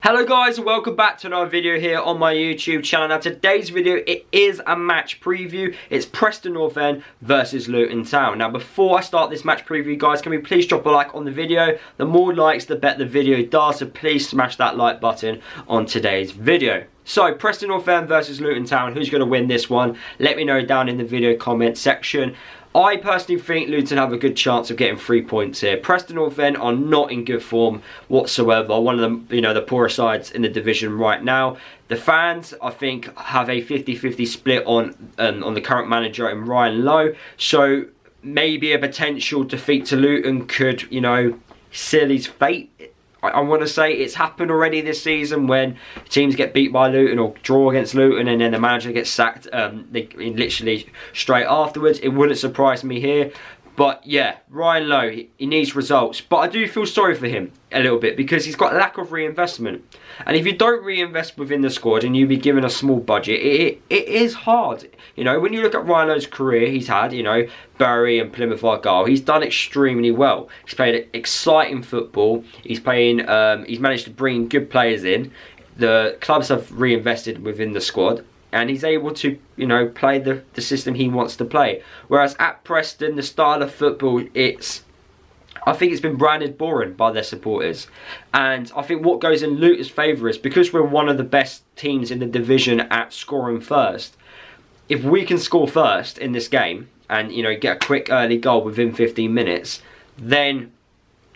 Hello guys and welcome back to another video here on my YouTube channel. Now today's video, it is a match preview. It's Preston North End versus Luton Town. Now before I start this match preview guys, can we please drop a like on the video? The more likes the better the video does, so please smash that like button on today's video. So Preston North End versus Luton Town, who's going to win this one? Let me know down in the video comment section. I personally think Luton have a good chance of getting 3 points here. Preston North End are not in good form whatsoever. One of the poorer sides in the division right now. The fans, I think, have a 50-50 split on the current manager in Ryan Lowe. So maybe a potential defeat to Luton could, seal his fate. I want to say it's happened already this season when teams get beat by Luton or draw against Luton and then the manager gets sacked literally straight afterwards. It wouldn't surprise me here. But yeah, Ryan Lowe, he needs results. But I do feel sorry for him a little bit because he's got a lack of reinvestment. And if you don't reinvest within the squad and you be given a small budget, it is hard. When you look at Ryan Lowe's career, he's had, Bury and Plymouth Argyle. He's done extremely well. He's played exciting football. He's managed to bring good players in. The clubs have reinvested within the squad. And he's able to, play the system he wants to play. Whereas at Preston, the style of football, I think it's been branded boring by their supporters. And I think what goes in Luton's favour is because we're one of the best teams in the division at scoring first. If we can score first in this game and, get a quick early goal within 15 minutes, then,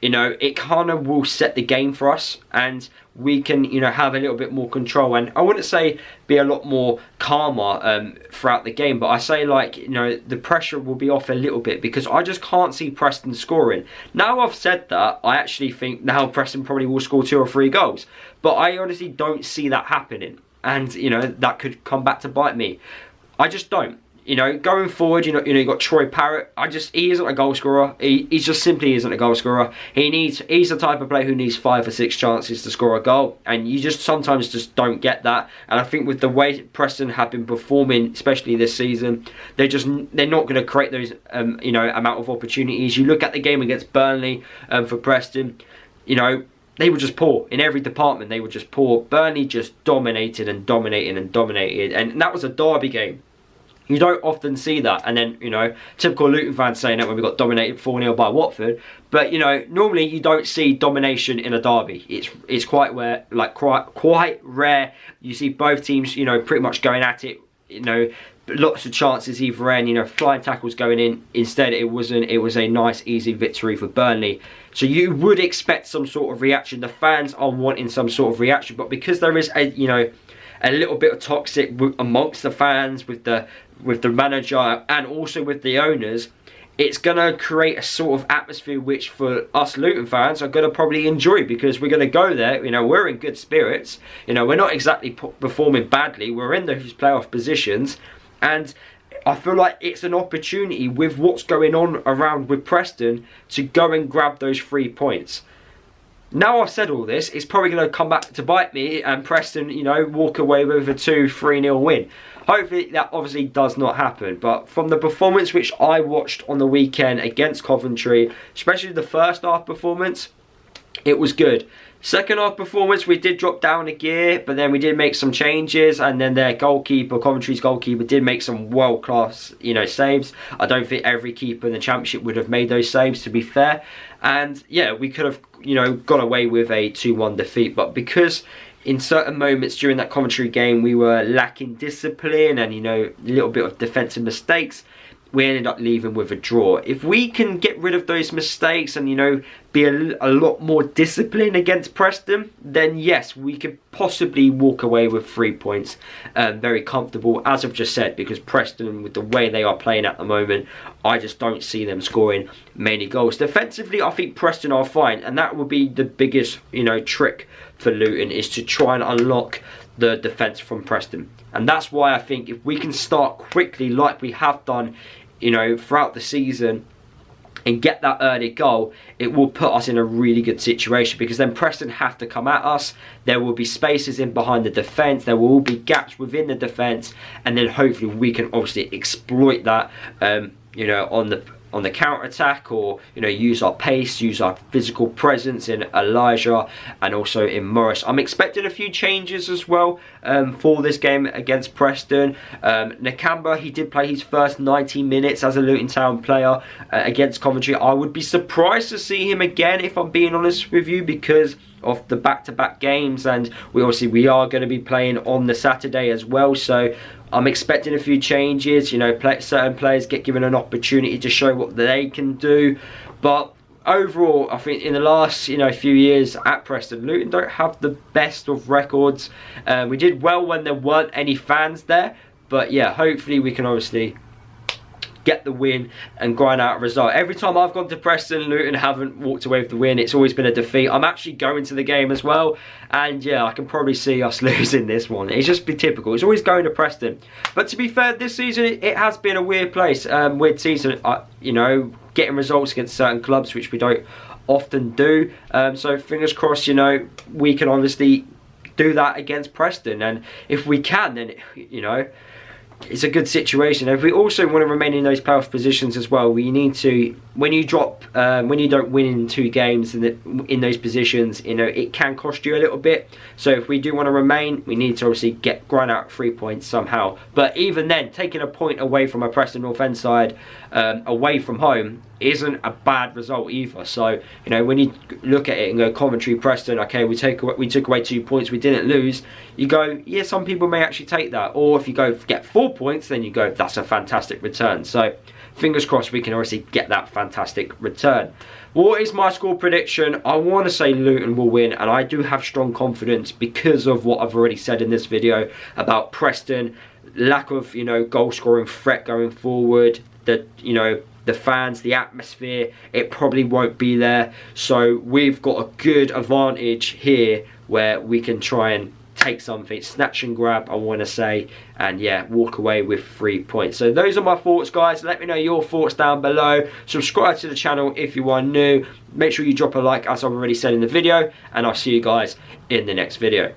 it kind of will set the game for us and we can, have a little bit more control. And I wouldn't say be a lot more calmer throughout the game, but I say the pressure will be off a little bit because I just can't see Preston scoring. Now I've said that, I actually think now Preston probably will score 2 or 3 goals. But I honestly don't see that happening. And, that could come back to bite me. I just don't. Going forward, you got Troy Parrott. He isn't a goal scorer. He just simply isn't a goal scorer. He's the type of player who needs 5 or 6 chances to score a goal, and you just sometimes just don't get that. And I think with the way Preston have been performing, especially this season, they're not going to create those amount of opportunities. You look at the game against Burnley for Preston, they were just poor in every department. They were just poor. Burnley just dominated and dominated and dominated, and that was a derby game. You don't often see that, and then, typical Luton fans saying that when we got dominated 4-0 by Watford. But, normally you don't see domination in a derby. It's quite rare, quite rare. You see both teams, pretty much going at it, lots of chances either end, flying tackles going in. Instead, it wasn't. It was a nice, easy victory for Burnley. So you would expect some sort of reaction. The fans are wanting some sort of reaction, but because there is a little bit of toxic amongst the fans with the manager and also with the owners, it's going to create a sort of atmosphere which for us Luton fans are going to probably enjoy, because we're going to go there, we're in good spirits, we're not exactly performing badly, we're in those playoff positions, and I feel like it's an opportunity with what's going on around with Preston to go and grab those 3 points. Now I've said all this, it's probably going to come back to bite me and Preston, walk away with a 2-3-0 win. Hopefully that obviously does not happen. But from the performance which I watched on the weekend against Coventry, especially the first half performance, it was good. Second half performance, we did drop down a gear, but then we did make some changes, and then their goalkeeper, Coventry's goalkeeper, did make some world-class, saves. I don't think every keeper in the Championship would have made those saves, to be fair. And yeah, we could have, got away with a 2-1 defeat, but because in certain moments during that Coventry game we were lacking discipline and a little bit of defensive mistakes, we ended up leaving with a draw. If we can get rid of those mistakes and, be a lot more disciplined against Preston, then yes, we could possibly walk away with 3 points very comfortable, as I've just said, because Preston, with the way they are playing at the moment, I just don't see them scoring many goals. Defensively, I think Preston are fine, and that will be the biggest, trick for Luton, is to try and unlock the defence from Preston. And that's why I think if we can start quickly like we have done throughout the season and get that early goal, it will put us in a really good situation, because then Preston have to come at us. There will be spaces in behind the defence, there will be gaps within the defence, and then hopefully we can obviously exploit that on the on the counter attack, or use our pace, use our physical presence in Elijah and also in Morris. I'm expecting a few changes as well for this game against Preston. Nakamba, he did play his first 90 minutes as a Luton Town player against Coventry. I would be surprised to see him again, if I'm being honest with you, because of the back-to-back games, and we are going to be playing on the Saturday as well, so I'm expecting a few changes. Certain players get given an opportunity to show what they can do. But overall, I think in the last few years at Preston, Luton don't have the best of records. We did well when there weren't any fans there, but yeah, hopefully we can obviously get the win and grind out a result. Every time I've gone to Preston, Luton haven't walked away with the win. It's always been a defeat. I'm actually going to the game as well, and yeah, I can probably see us losing this one. It's just be typical. It's always going to Preston. But to be fair, this season it has been a weird place, weird season. Getting results against certain clubs, which we don't often do. So fingers crossed, we can obviously do that against Preston, and if we can, then it's a good situation. If we also want to remain in those playoff positions as well, we need to, when you don't win in 2 games in those positions, it can cost you a little bit. So if we do want to remain, we need to obviously grind out 3 points somehow. But even then, taking a point away from a Preston North End side, away from home, isn't a bad result either. So when you look at it and go Coventry, Preston, okay, we took away 2 points, we didn't lose, you go, yeah, some people may actually take that. Or if you go get 4 points, then you go, that's a fantastic return. So fingers crossed we can obviously get that fantastic return. What is my score prediction? I want to say Luton will win, and I do have strong confidence because of what I've already said in this video about Preston, lack of goal scoring threat going forward, the fans, the atmosphere, it probably won't be there. So we've got a good advantage here where we can try and take something, snatch and grab, I want to say, and yeah, walk away with 3 points. So those are my thoughts, guys. Let me know your thoughts down below. Subscribe to the channel if you are new. Make sure you drop a like, as I've already said in the video, and I'll see you guys in the next video.